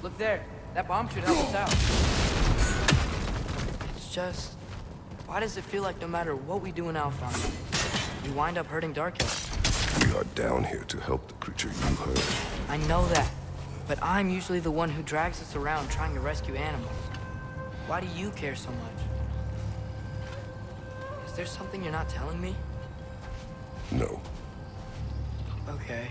Look there. That bomb should help us out. It's just... why does it feel like no matter what we do in Alpha, we wind up hurting Dark Hill? We are down here to help the creature you heard. I know that. But I'm usually the one who drags us around trying to rescue animals. Why do you care so much? Is there something you're not telling me? No. Okay.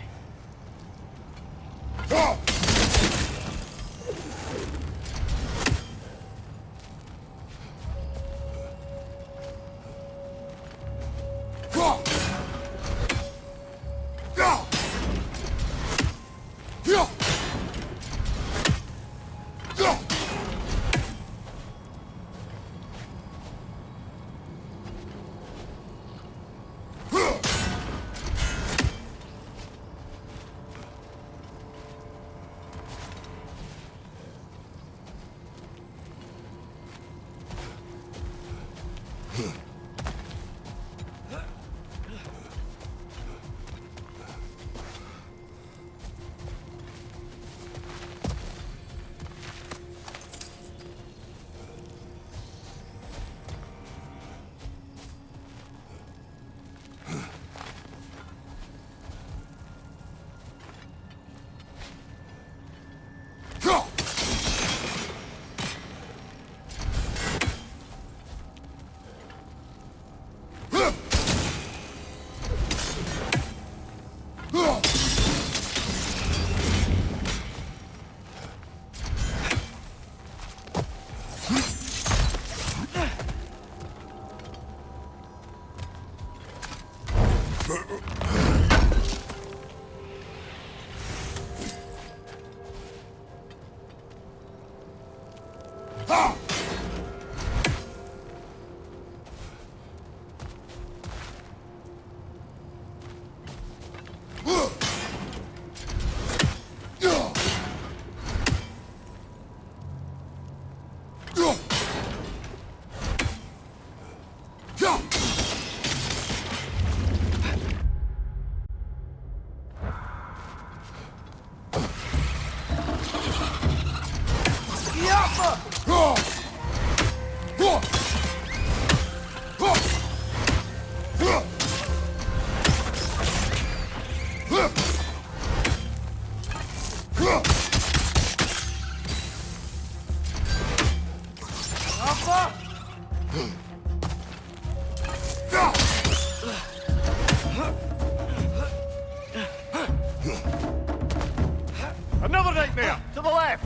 Another nightmare! To the left!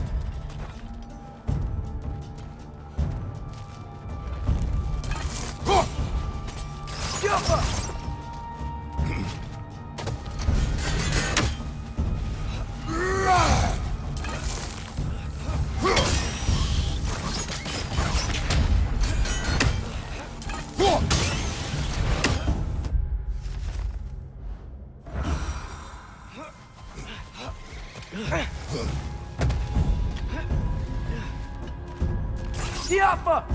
Siapa! Siapa!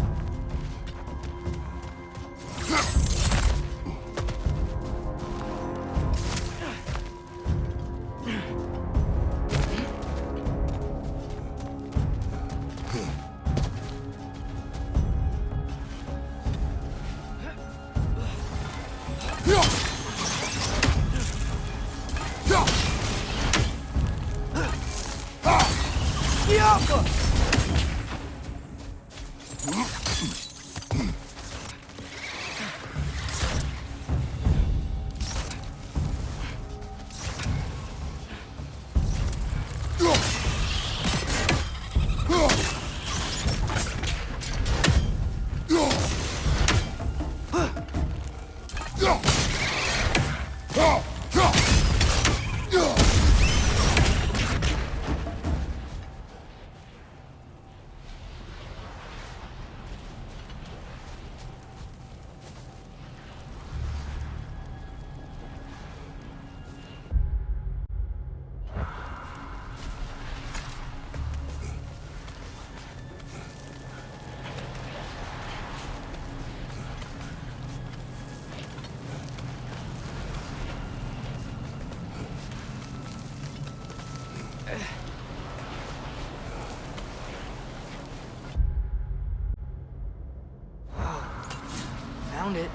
Found it.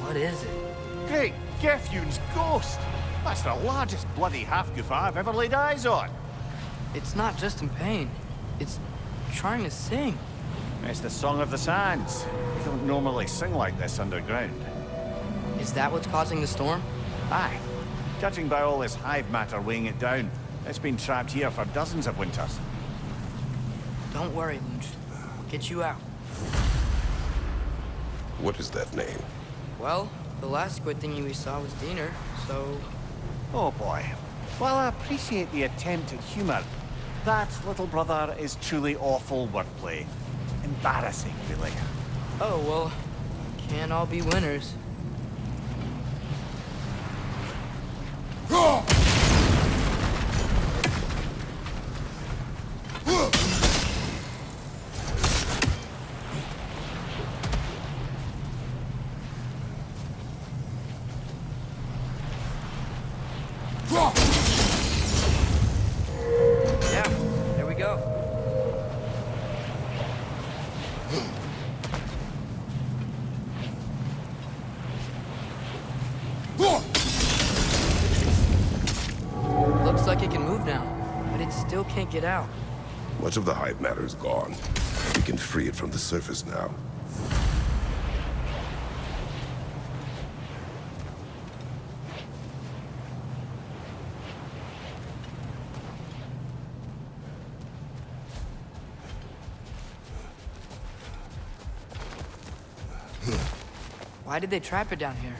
What is it? Great Gefyun's ghost! That's the largest bloody half-goof I've ever laid eyes on. It's not just in pain. It's trying to sing. It's the Song of the Sands. We don't normally sing like this underground. Is that what's causing the storm? Aye. Judging by all this hive matter weighing it down, it's been trapped here for dozens of winters. Don't worry, Lunch. We'll get you out. What is that name? Well, the last squid thingy we saw was Diener, so... Oh boy. While I appreciate the attempt at humor, that, little brother, is truly awful wordplay. Embarrassing, really. Oh, well, can't all be winners. Yeah, there we go. Looks like it can move now, but it still can't get out. Much of the hive matter is gone. We can free it from the surface now. Why did they trap it down here?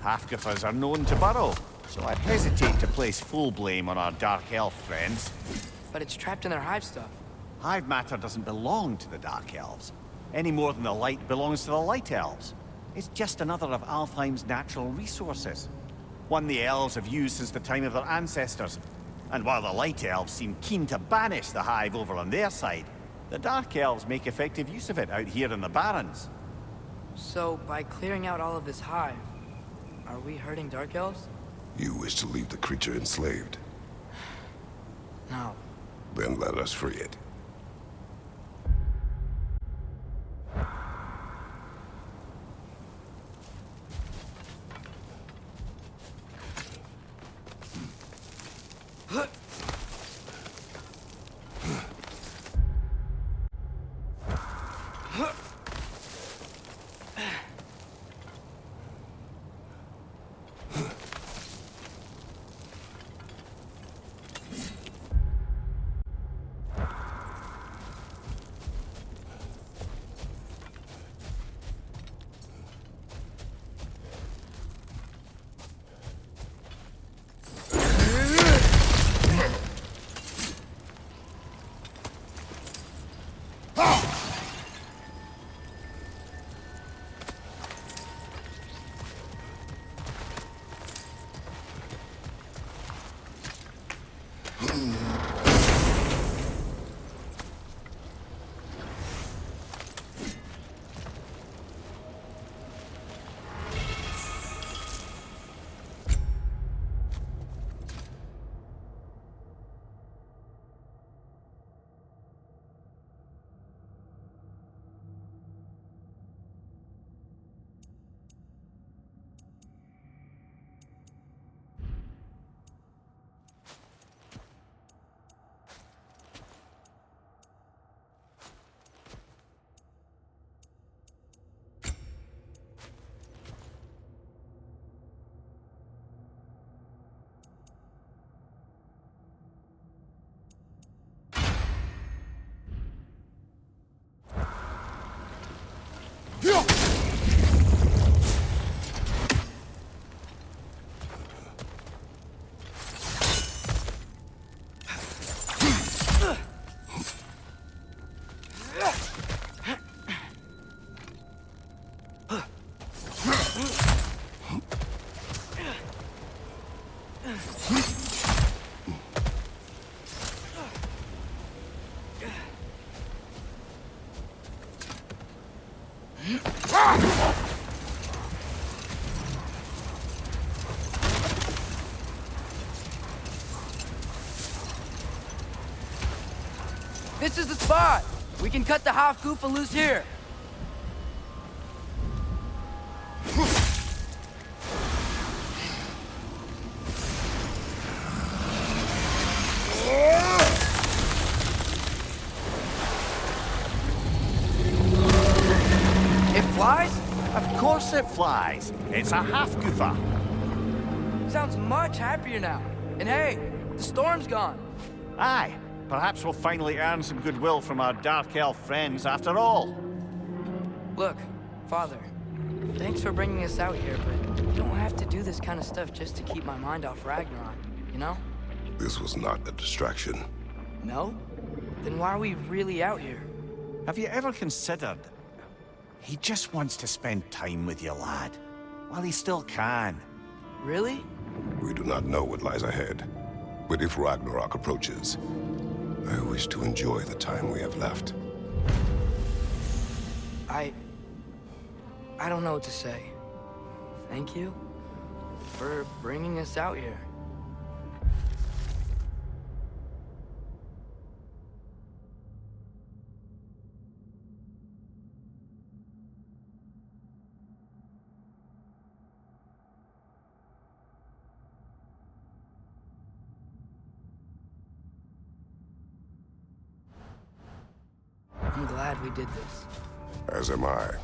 Half-goofers are known to burrow, so I hesitate to place full blame on our Dark Elf friends. But it's trapped in their hive stuff. Hive matter doesn't belong to the Dark Elves, any more than the light belongs to the Light Elves. It's just another of Alfheim's natural resources. One the elves have used since the time of their ancestors. And while the Light Elves seem keen to banish the hive over on their side, the Dark Elves make effective use of it out here in the Barrens. So, by clearing out all of this hive, are we hurting Dark Elves? You wish to leave the creature enslaved. No. Then let us free it. This is the spot! We can cut the Hofgufa loose here! It flies? Of course it flies. It's a Hofgufa. Sounds much happier now. And hey, the storm's gone. Aye, perhaps we'll finally earn some goodwill from our Dark Elf friends after all. Look, Father, thanks for bringing us out here, but you don't have to do this kind of stuff just to keep my mind off Ragnarok, you know? This was not a distraction. No? Then why are we really out here? Have you ever considered... He just wants to spend time with you, lad. While he still can. Really? We do not know what lies ahead. But if Ragnarok approaches, I wish to enjoy the time we have left. I don't know what to say. Thank you for bringing us out here. I'm glad we did this. As am I.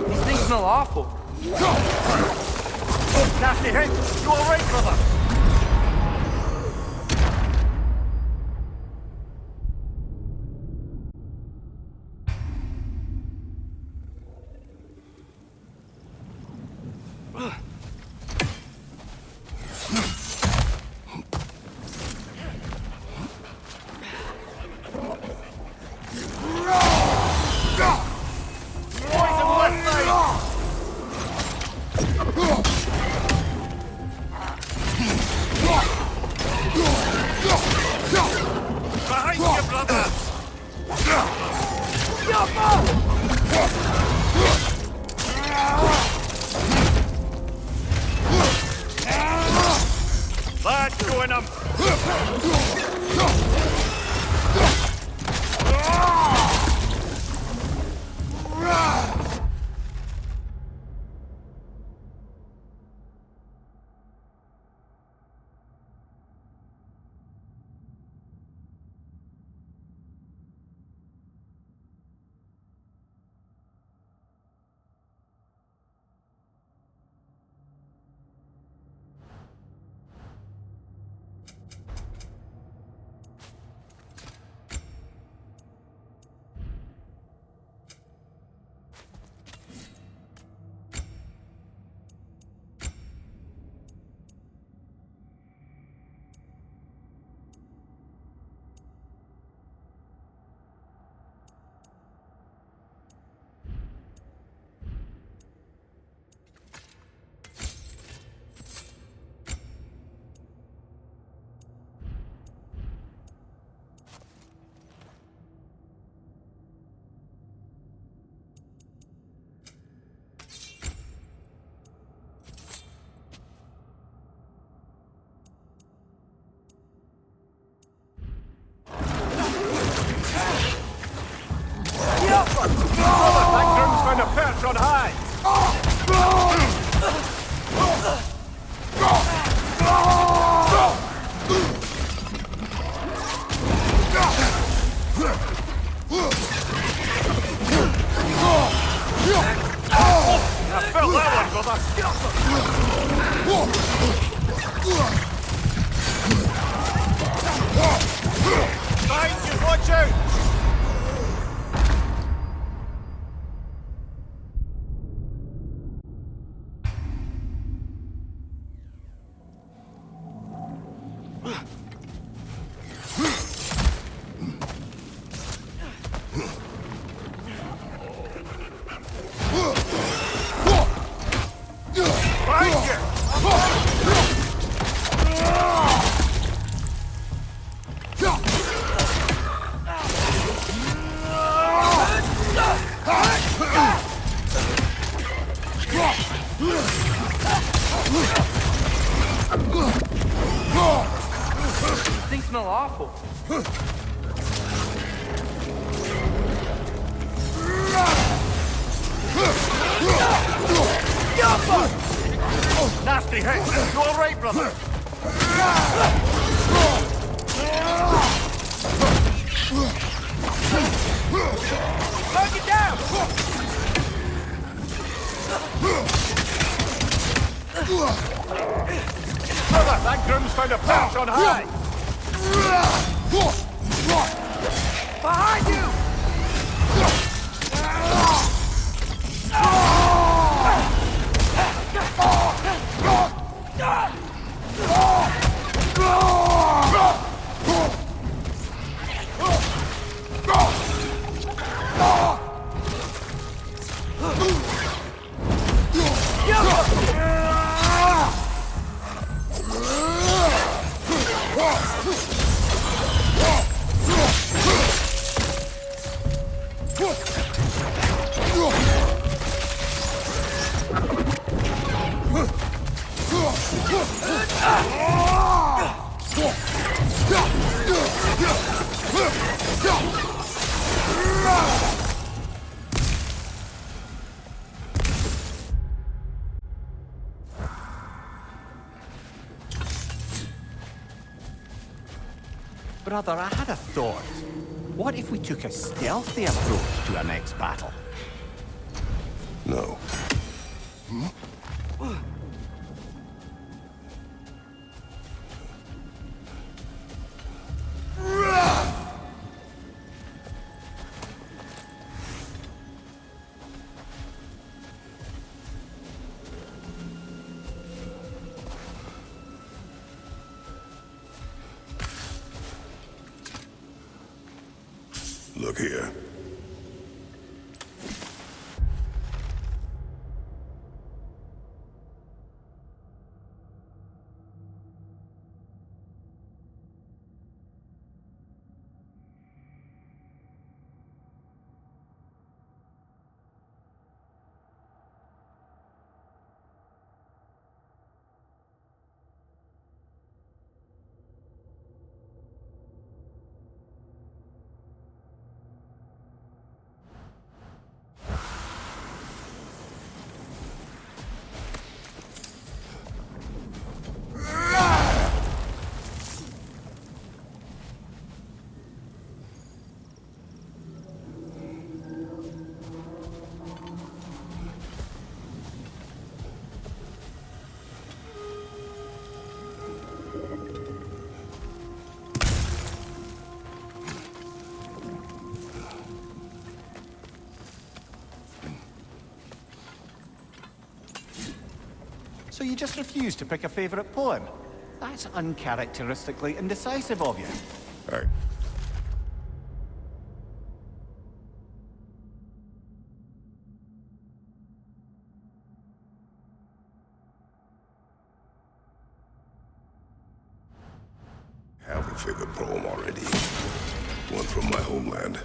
These things smell awful. Nasty Hank, you alright, brother? Behind you, brother! That's going up! That groom's found a perch on high! I felt that one, brother! Fine, just watch out! Things smell awful. Nasty hit! You alright, brother? Knock it down! Brother, that groom's found a perch on high! Behind you! Brother, I had a thought. What if we took a stealthy approach to our next battle? No. Look here. So you just refuse to pick a favorite poem? That's uncharacteristically indecisive of you. Hey. Have a favorite poem already. One from my homeland.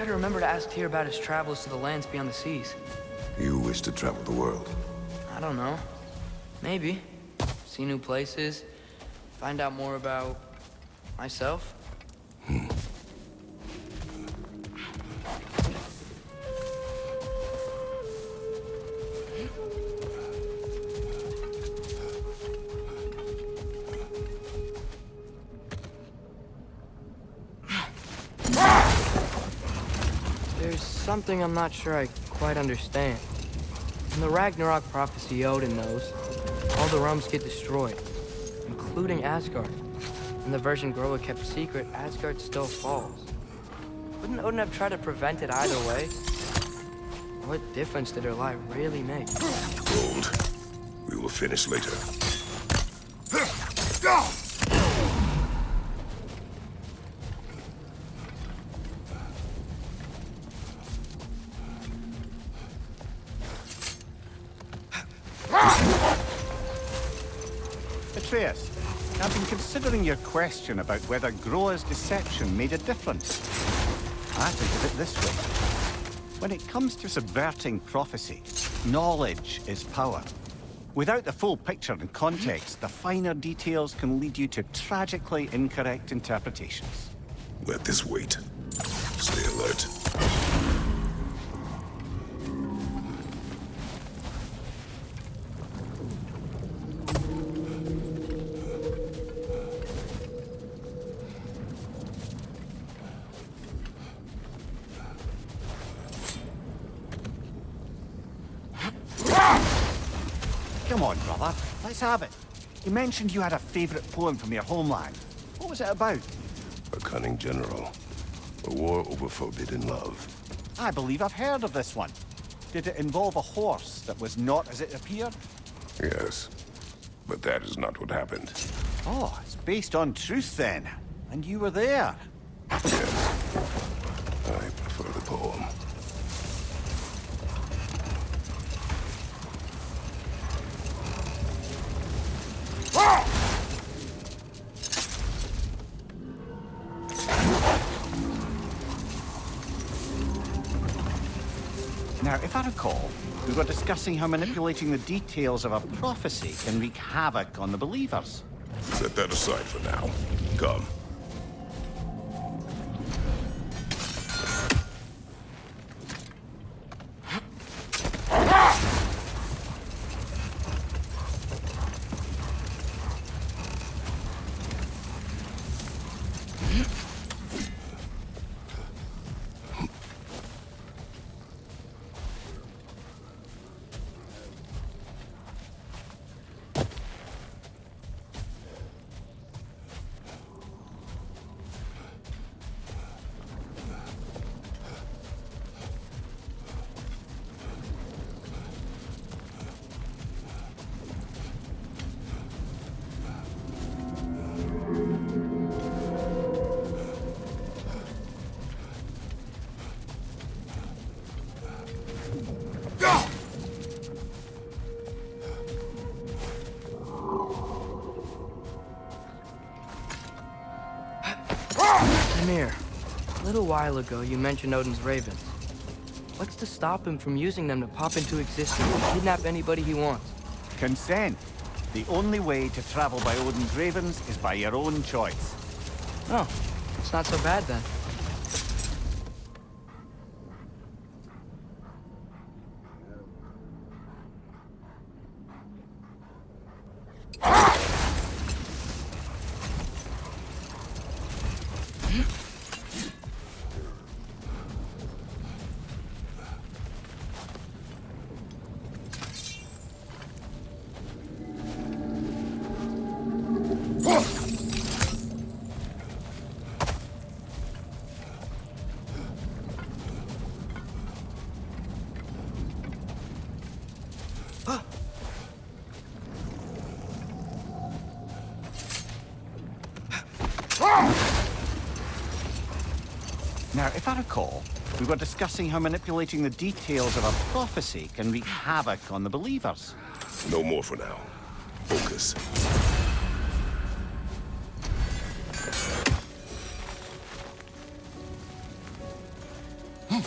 try to remember to ask Tyr about his travels to the lands beyond the seas. You wish to travel the world. I don't know. Maybe. See new places. Find out more about... myself. There's something I'm not sure I quite understand. In the Ragnarok prophecy Odin knows, all the realms get destroyed, including Asgard. In the version Groa kept secret, Asgard still falls. Wouldn't Odin have tried to prevent it either way? What difference did her lie really make? Gold. We will finish later. Atreus, I've been considering your question about whether Groa's deception made a difference. I think of it this way. When it comes to subverting prophecy, knowledge is power. Without the full picture and context, the finer details can lead you to tragically incorrect interpretations. Let this wait. Stay alert. Come on, brother. Let's have it. You mentioned you had a favorite poem from your homeland. What was it about? A cunning general. A war over forbidden love. I believe I've heard of this one. Did it involve a horse that was not as it appeared? Yes. But that is not what happened. Oh, it's based on truth then. And you were there. Yes. I prefer the poem. Now, if I recall, we were discussing how manipulating the details of a prophecy can wreak havoc on the believers. Set that aside for now. Come. Mimir, a little while ago you mentioned Odin's ravens. What's to stop him from using them to pop into existence and kidnap anybody he wants? Consent. The only way to travel by Odin's ravens is by your own choice. Oh, it's not so bad then. Now, if I recall, we were discussing how manipulating the details of a prophecy can wreak havoc on the believers. No more for now. Focus. Behind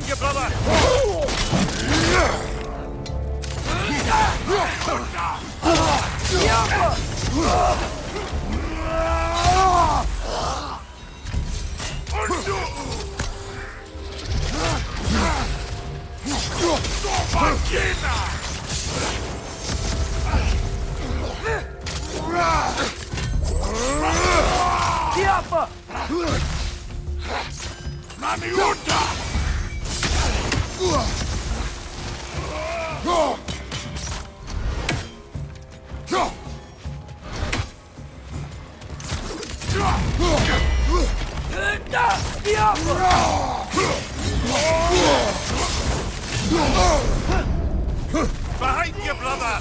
you, brother! Behind you, brother!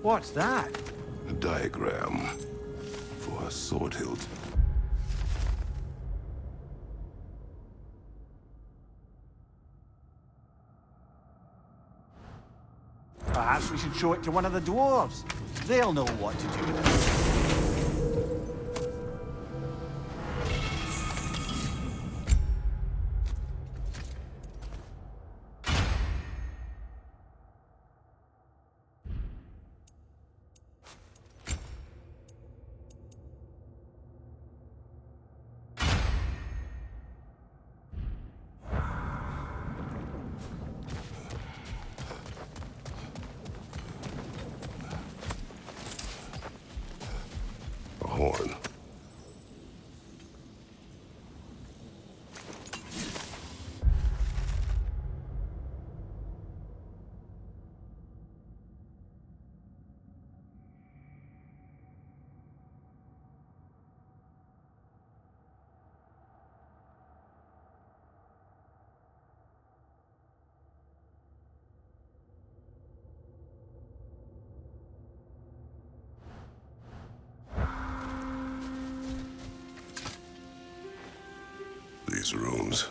What's that? A diagram for a sword hilt. Perhaps we should show it to one of the dwarves. They'll know what to do with it. A horn. These rooms.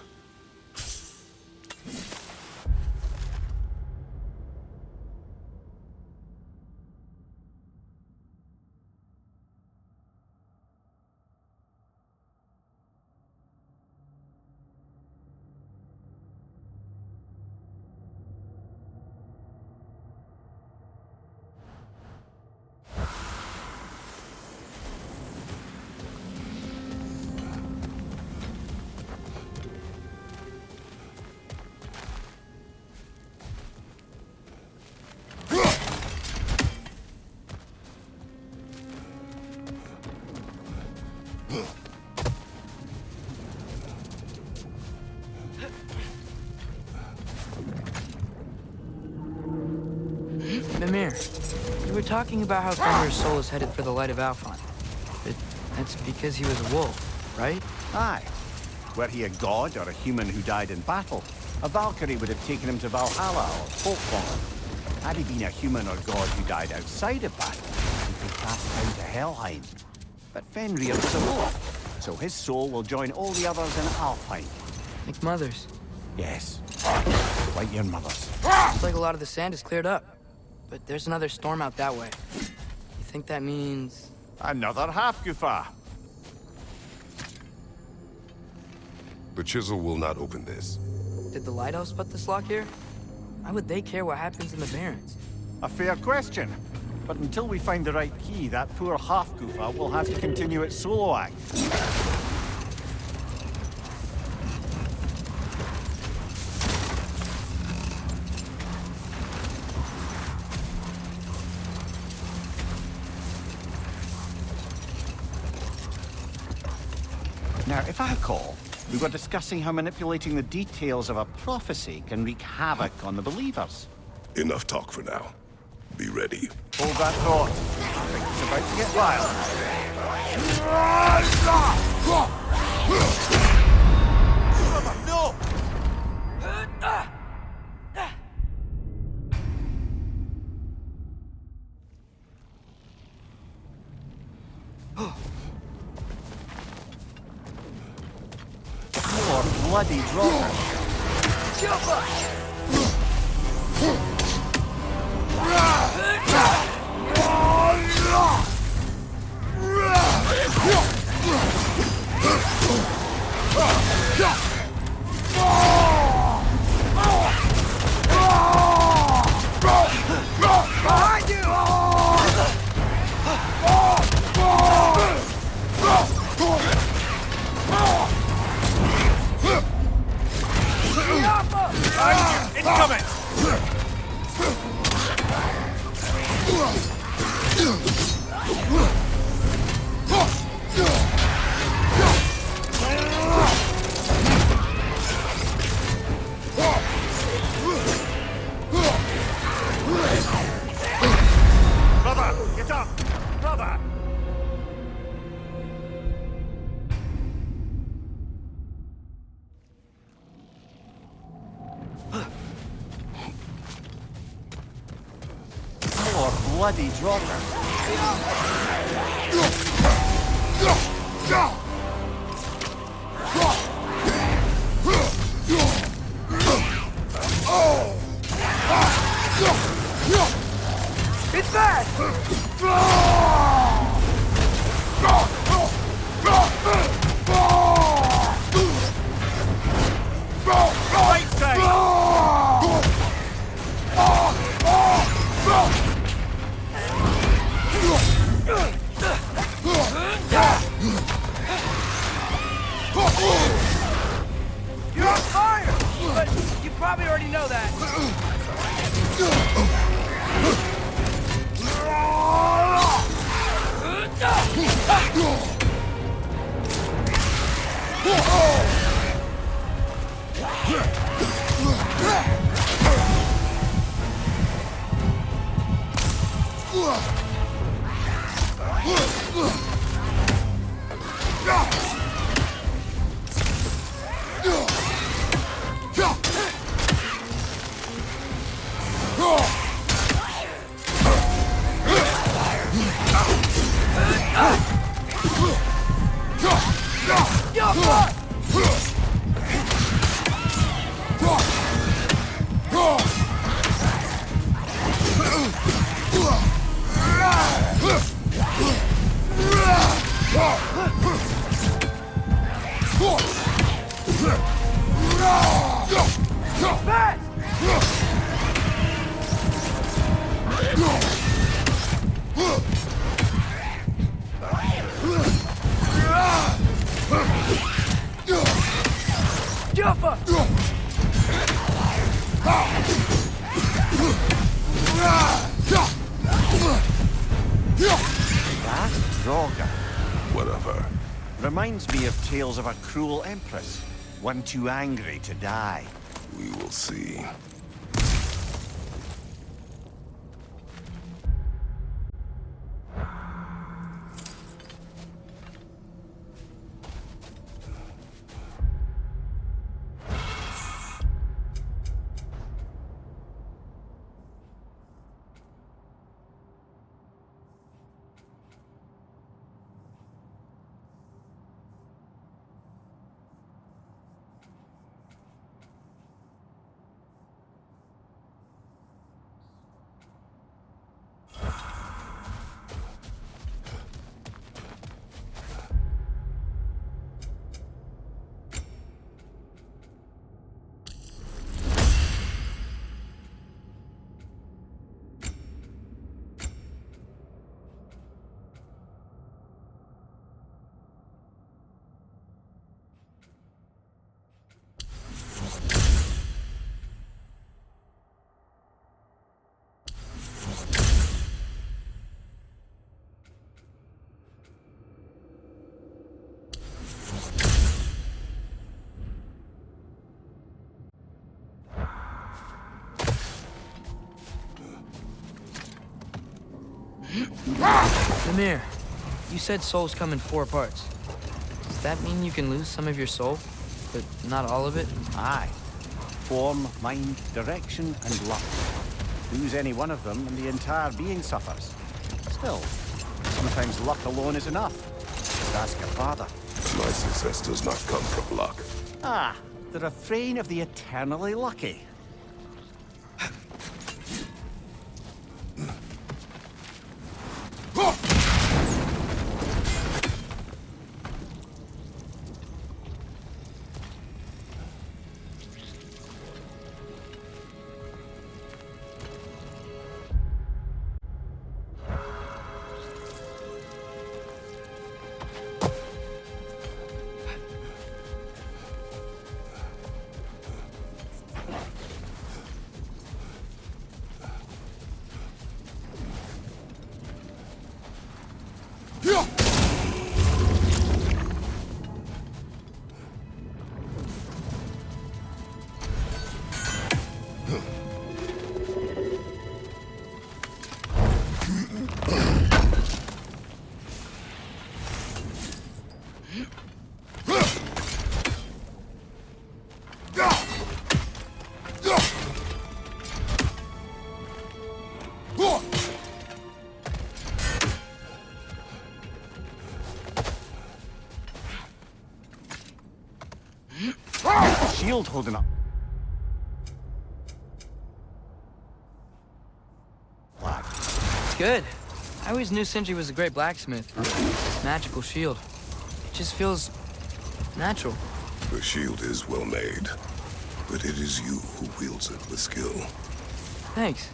Mimir, you were talking about how Fenrir's soul is headed for the light of Alfheim. But that's because he was a wolf, right? Aye. Were he a god or a human who died in battle, a Valkyrie would have taken him to Valhalla or Folkvang. Had he been a human or god who died outside of battle, he could pass down to Helheim. But Fenrir was a wolf, so his soul will join all the others in Alfheim. Like mothers. Yes, like your mother's. Looks like a lot of the sand is cleared up. But there's another storm out that way. You think that means... Another Hafgufa. The chisel will not open this. Did the Lighthouse put this lock here? Why would they care what happens in the Barrens? A fair question. But until we find the right key, that poor half-goofer will have to continue its solo act. Now, if I recall, we were discussing how manipulating the details of a prophecy can wreak havoc on the believers. Enough talk for now. Be ready. Hold that thought. I think it's about to get wild. No! More bloody droppers. Behind you! Incoming! Brother, get up! Brother! More bloody droppers. It's back! Right side! You're on fire! But you probably already know that. Whatever. Reminds me of tales of a cruel empress, one too angry to die. We will see. Mimir, you said souls come in 4 parts. Does that mean you can lose some of your soul, but not all of it? Aye. Form, mind, direction, and luck. Lose any one of them and the entire being suffers. Still, sometimes luck alone is enough. Just ask your father. My success does not come from luck. Ah, the refrain of the eternally lucky. Shield holding up. Black. It's good. I always knew Sindri was a great blacksmith. Magical shield. It just feels natural. The shield is well made, but it is you who wields it with skill. Thanks.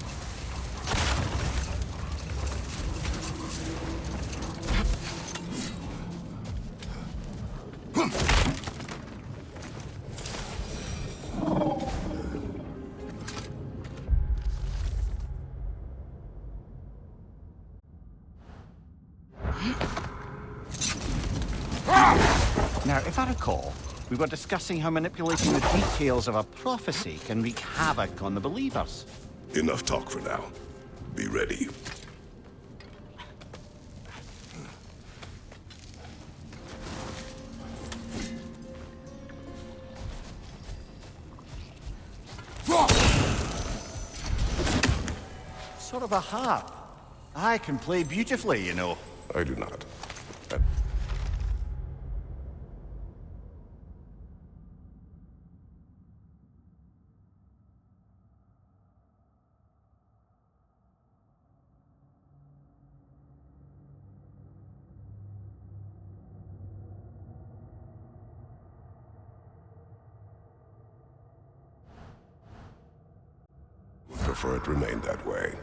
Now, if I recall, we were discussing how manipulating the details of a prophecy can wreak havoc on the believers. Enough talk for now. Be ready. Sort of a harp. I can play beautifully, you know. I do not. Prefer it remain that way.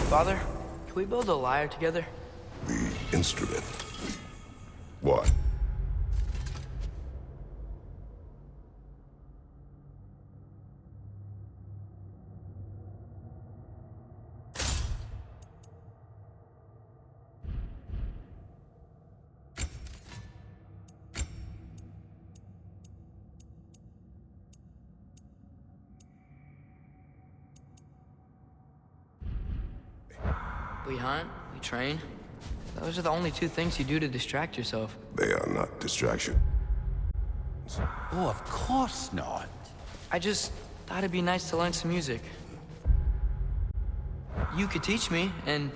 Father, can we build a lyre together? The instrument. What? We hunt, we train. Those are the only two things you do to distract yourself. They are not distraction. Oh, of course not. I just thought it'd be nice to learn some music. You could teach me, and...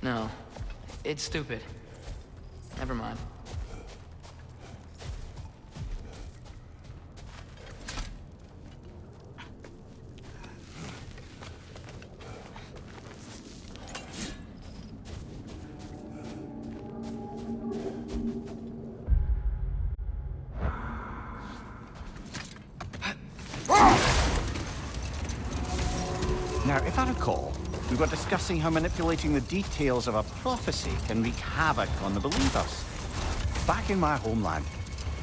No, it's stupid. Never mind. Now, if I recall, we were discussing how manipulating the details of a prophecy can wreak havoc on the believers. Back in my homeland,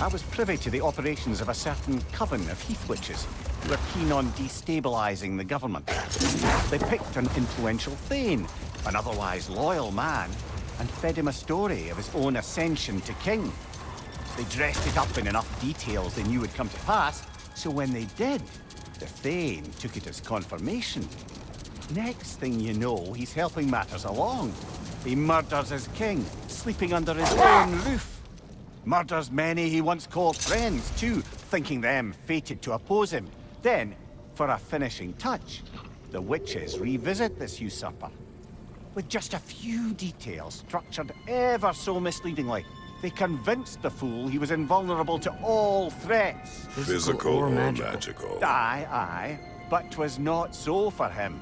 I was privy to the operations of a certain coven of heath witches who were keen on destabilizing the government. They picked an influential Thane, an otherwise loyal man, and fed him a story of his own ascension to king. They dressed it up in enough details they knew would come to pass, so when they did, the Thane took it as confirmation. Next thing you know, he's helping matters along. He murders his king, sleeping under his own roof. Murders many he once called friends, too, thinking them fated to oppose him. Then, for a finishing touch, the witches revisit this usurper. With just a few details structured ever so misleadingly, they convinced the fool he was invulnerable to all threats. Physical or magical? Aye, aye. But 'twas not so for him.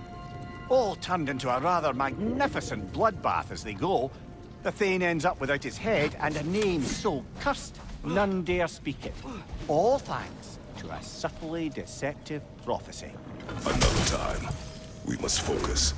All turned into a rather magnificent bloodbath as they go. The Thane ends up without his head and a name so cursed, none dare speak it. All thanks to a subtly deceptive prophecy. Another time. We must focus.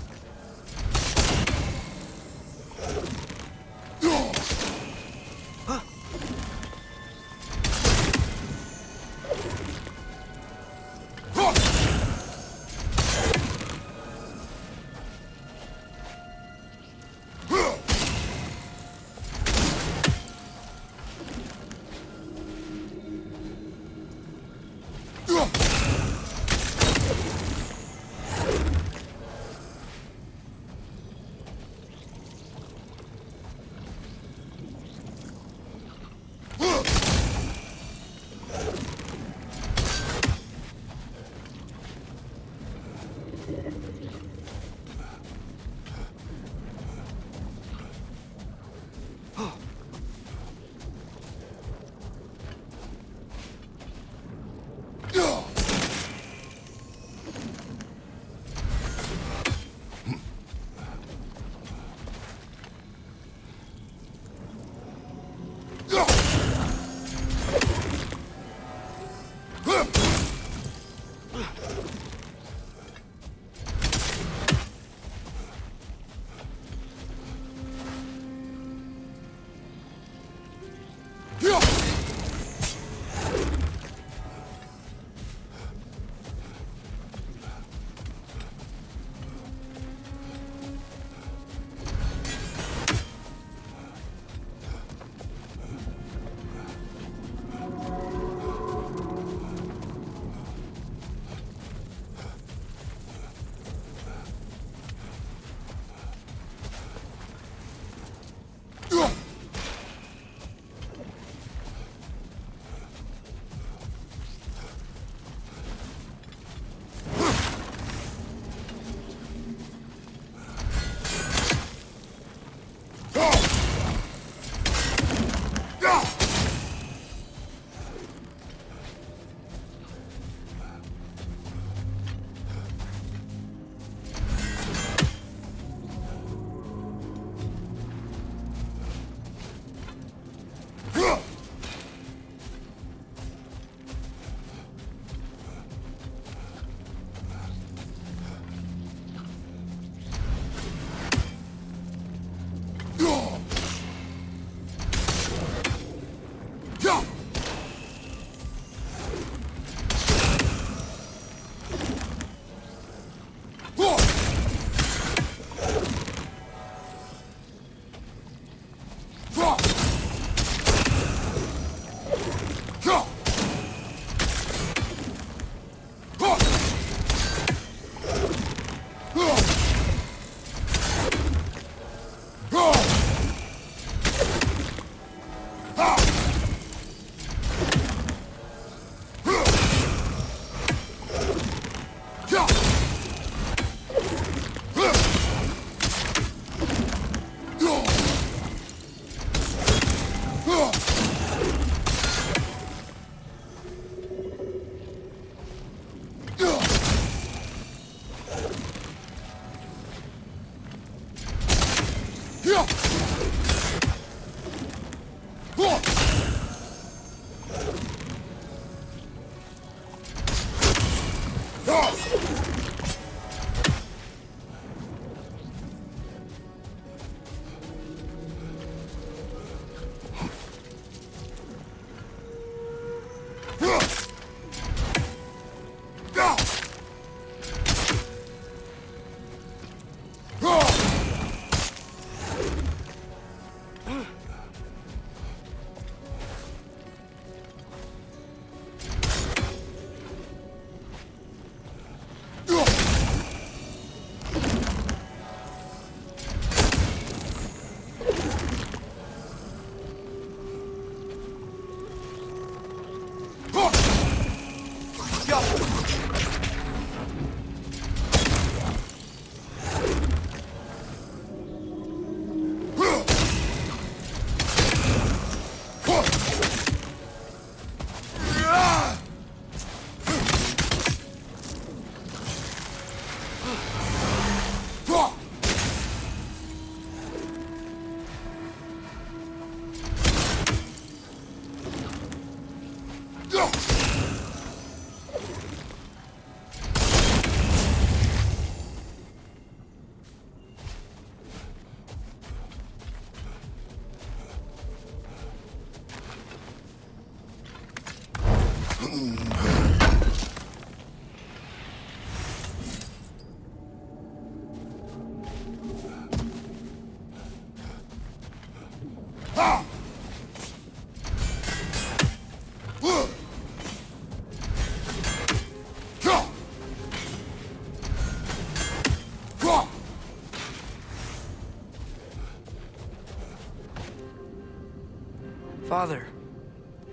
Father,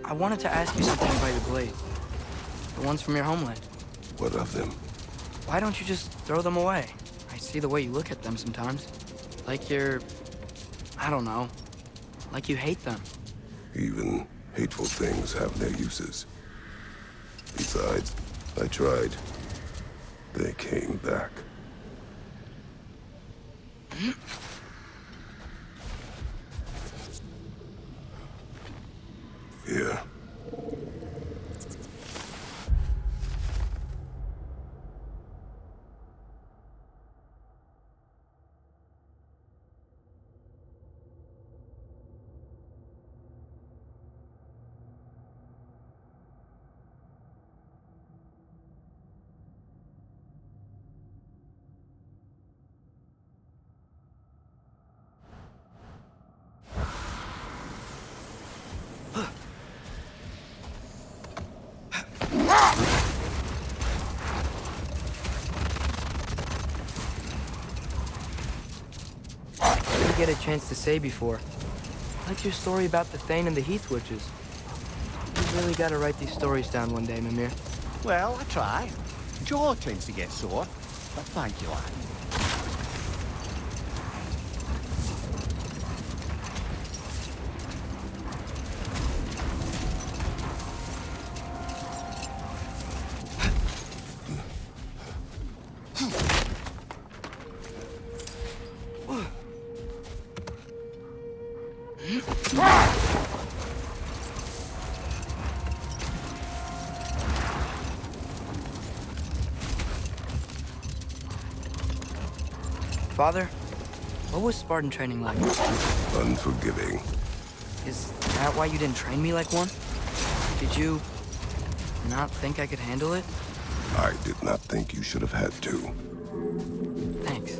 I wanted to ask you something about your blade. The ones from your homeland. What of them? Why don't you just throw them away? I see the way you look at them sometimes. Like you're... I don't know. Like you hate them. Even hateful things have their uses. Besides, I tried. They came back. Here. Get a chance to say before. I liked your story about the Thane and the Heath Witches. You really gotta write these stories down one day, Mimir. Well, I try. Jaw tends to get sore, but thank you, lad. Father, what was Spartan training like? Unforgiving. Is that why you didn't train me like one? Did you not think I could handle it? I did not think you should have had to. Thanks.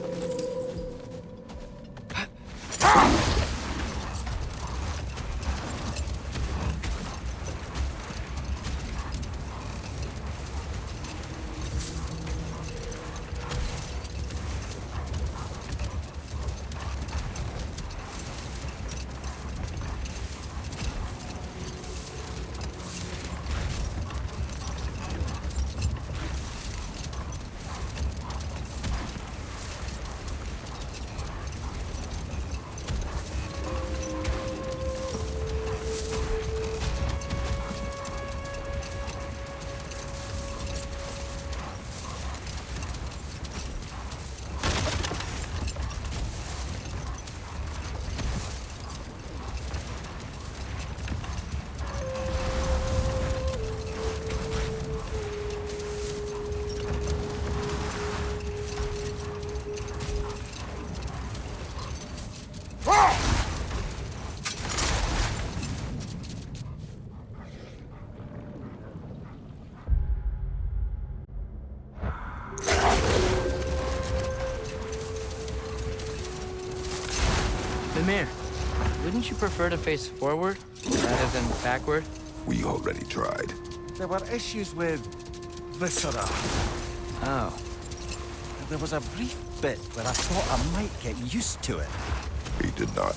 Mimir, wouldn't you prefer to face forward rather than backward? We already tried. There were issues with Viscera. Oh. There was a brief bit where I thought I might get used to it. He did not.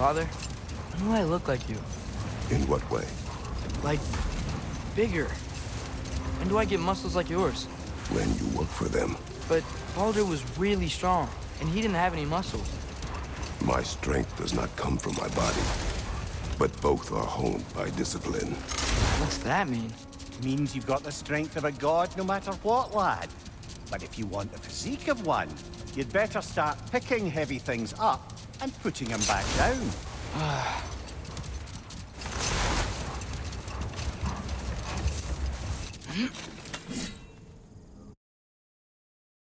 Father, when do I look like you? In what way? Like, bigger. When do I get muscles like yours? When you work for them. But Baldur was really strong, and he didn't have any muscles. My strength does not come from my body, but both are honed by discipline. What's that mean? Means you've got the strength of a god no matter what, lad. But if you want the physique of one, you'd better start picking heavy things up and putting them back down.